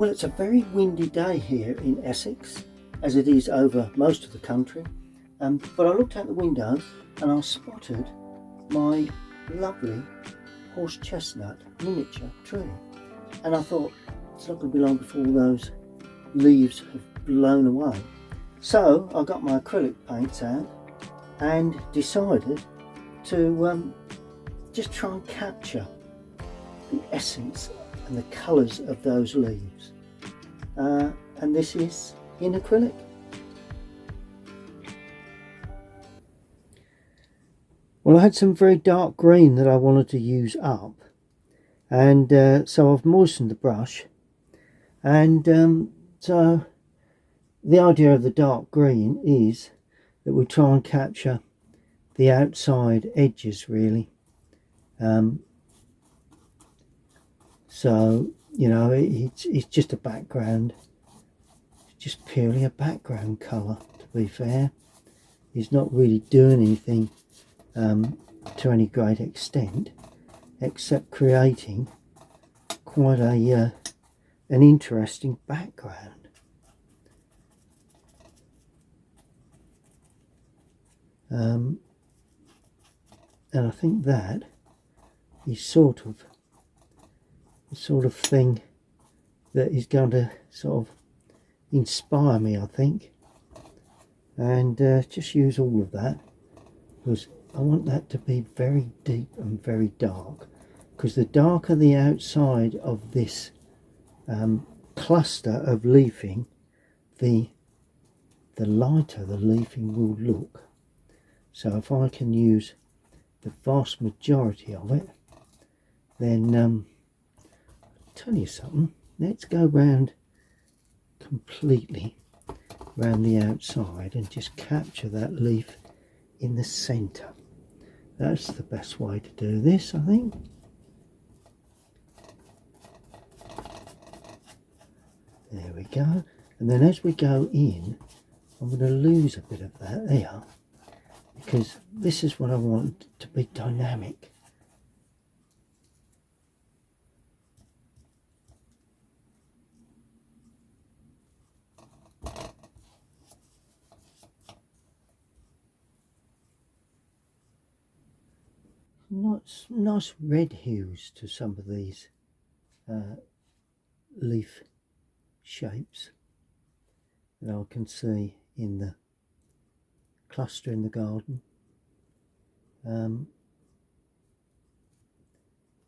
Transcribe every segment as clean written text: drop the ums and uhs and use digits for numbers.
Well, it's a very windy day here in Essex, as it is over most of the country. But I looked out the window and I spotted my lovely horse chestnut miniature tree. And I thought, it's not going to be long before all those leaves have blown away. So I got my acrylic paints out and decided to just try and capture the essence and the colours of those leaves. And this is in acrylic. Well, I had some very dark green that I wanted to use up, and so I've moistened the brush, and so the idea of the dark green is that we try and capture the outside edges really. So you know, it's just a background, it's just purely a background colour, to be fair. It's not really doing anything to any great extent, except creating quite an interesting background. And I think that is sort of the sort of thing that is going to sort of inspire me, I think, and just use all of that, because I want that to be very deep and very dark, because the darker the outside of this cluster of leafing, the lighter the leafing will look. So if I can use the vast majority of it, then I'll tell you something, let's go round completely round the outside and just capture that leaf in the centre. That's the best way to do this, I think. There we go. And then as we go in, I'm going to lose a bit of that there, because this is what I want to be dynamic. Nice red hues to some of these leaf shapes that I can see in the cluster in the garden,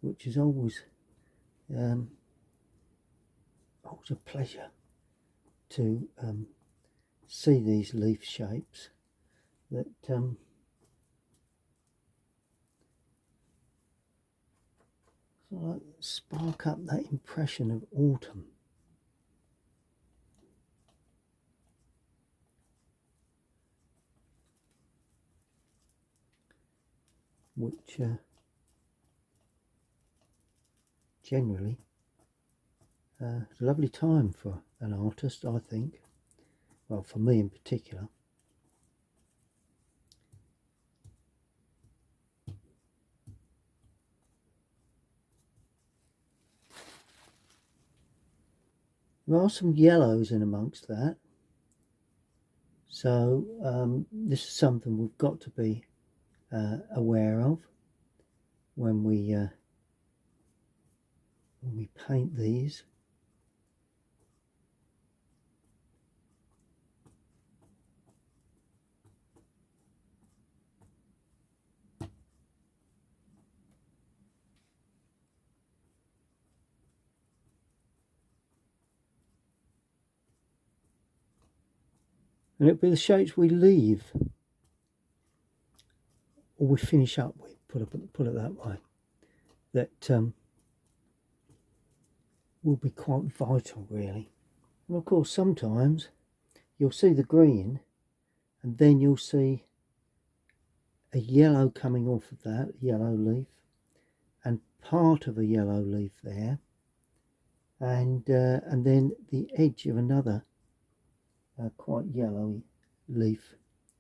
which is always a pleasure to see these leaf shapes that sort of spark up that impression of autumn. Which generally is a lovely time for an artist, I think. Well, for me in particular. There are some yellows in amongst that, so this is something we've got to be aware of when we paint these. And it'll be the shapes we leave or we finish up with, put it that way, that will be quite vital really. And of course sometimes you'll see the green and then you'll see a yellow coming off of that, yellow leaf, and part of a yellow leaf there, and then the edge of another quite yellowy leaf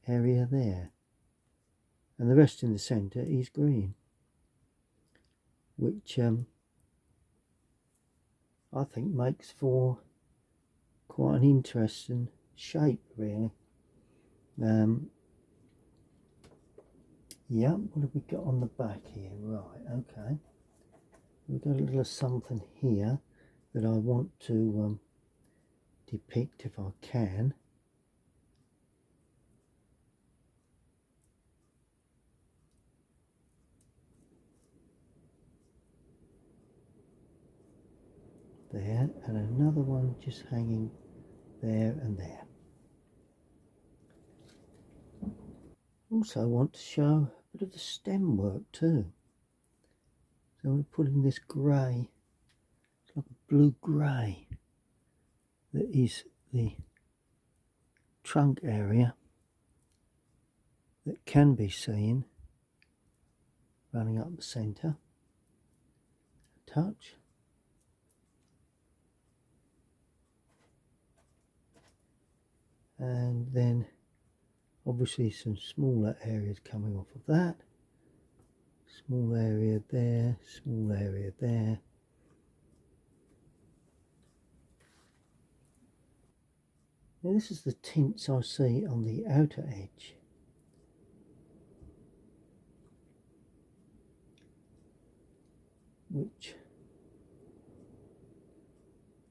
area there, and the rest in the centre is green, which I think makes for quite an interesting shape, really. Yeah, what have we got on the back here? Right, okay. We've got a little something here that I want to depict if I can. There, and another one just hanging there and there. Also want to show a bit of the stem work too. So I'm putting this grey, it's like a blue grey, that is the trunk area that can be seen running up the centre. Touch. And then obviously some smaller areas coming off of that. Small area there, small area there. Now this is the tints I see on the outer edge. Which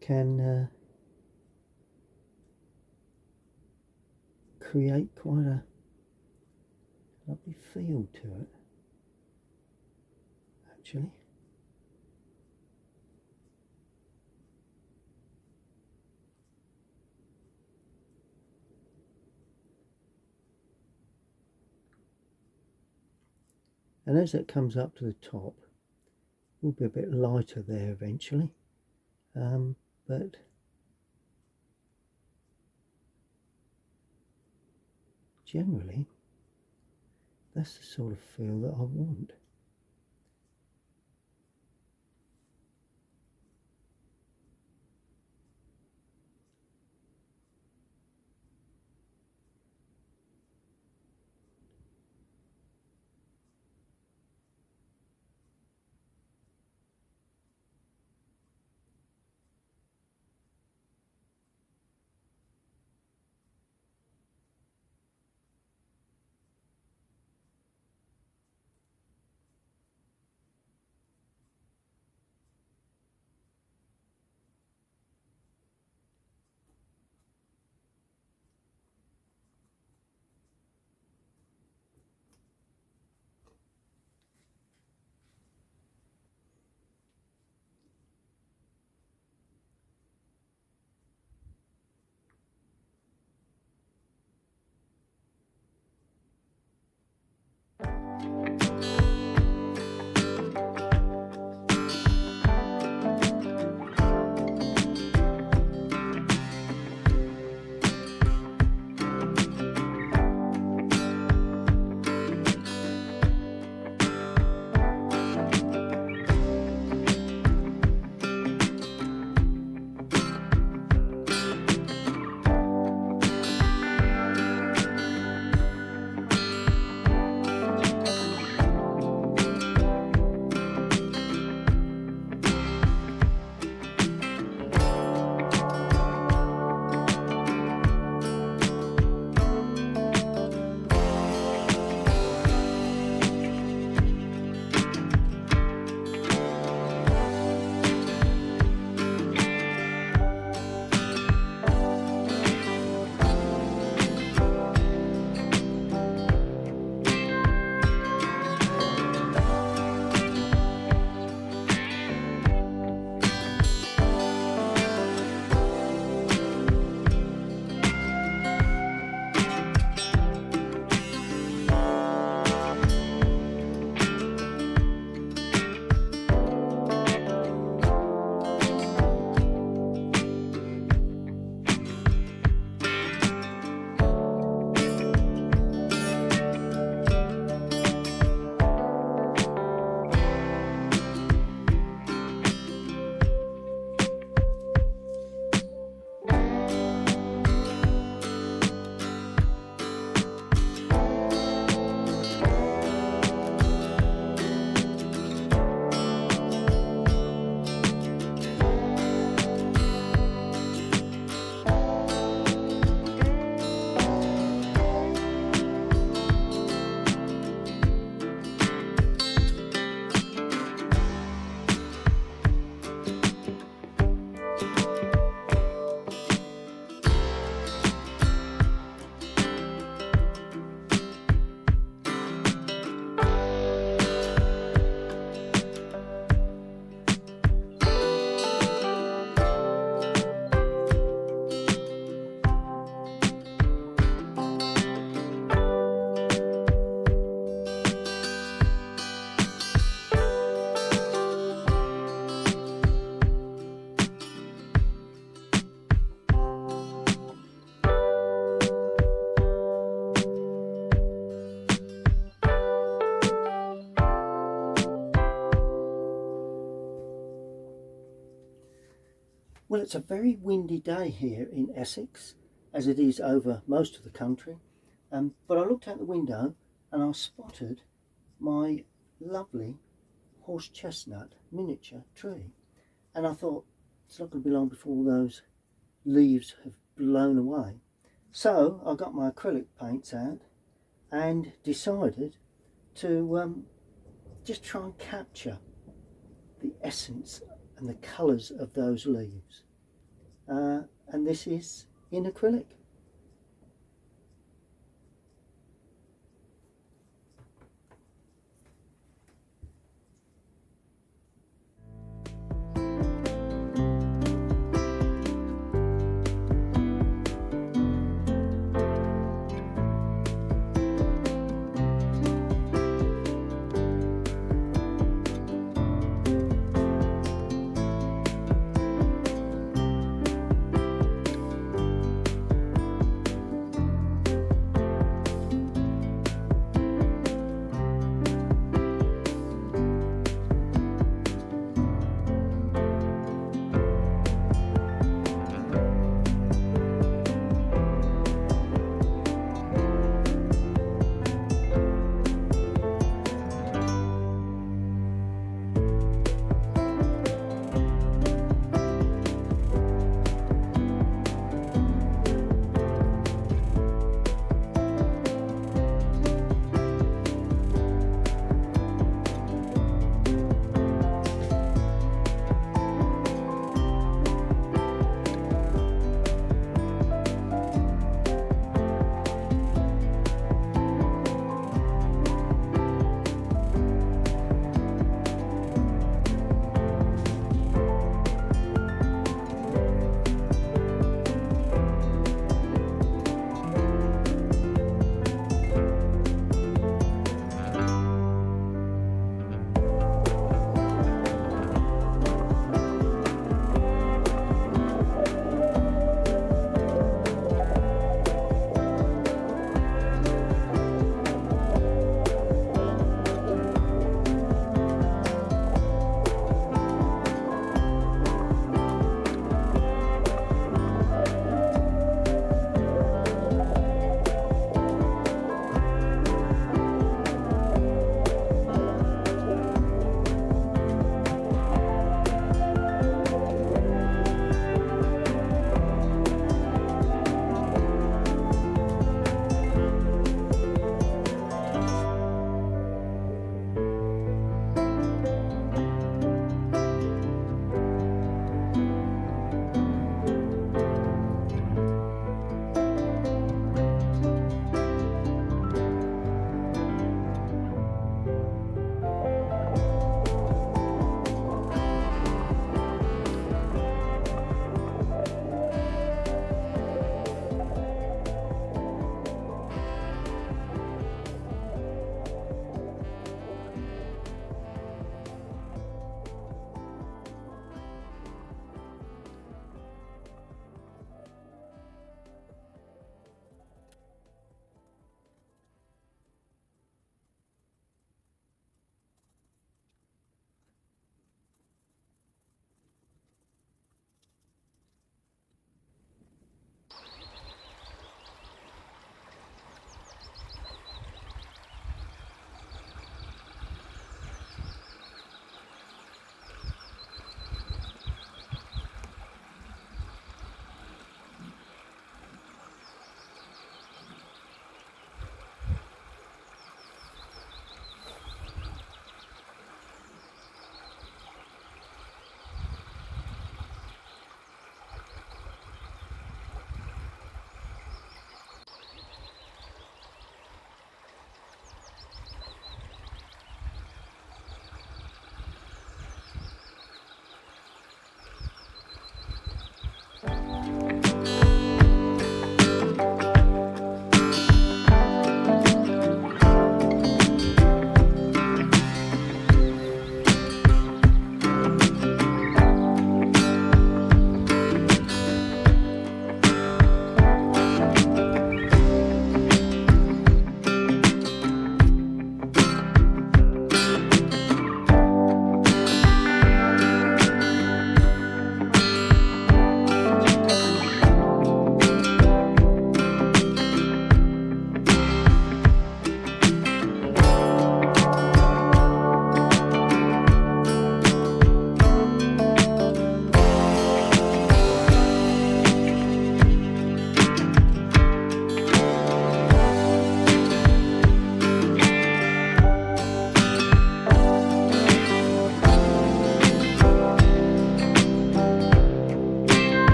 can create quite a lovely feel to it, actually. And as that comes up to the top, it will be a bit lighter there eventually, but generally that's the sort of feel that I want. Well, it's a very windy day here in Essex, as it is over most of the country. But I looked out the window and I spotted my lovely horse chestnut miniature tree. And I thought, it's not going to be long before all those leaves have blown away. So I got my acrylic paints out and decided to just try and capture the essence and the colours of those leaves. And this is in acrylic.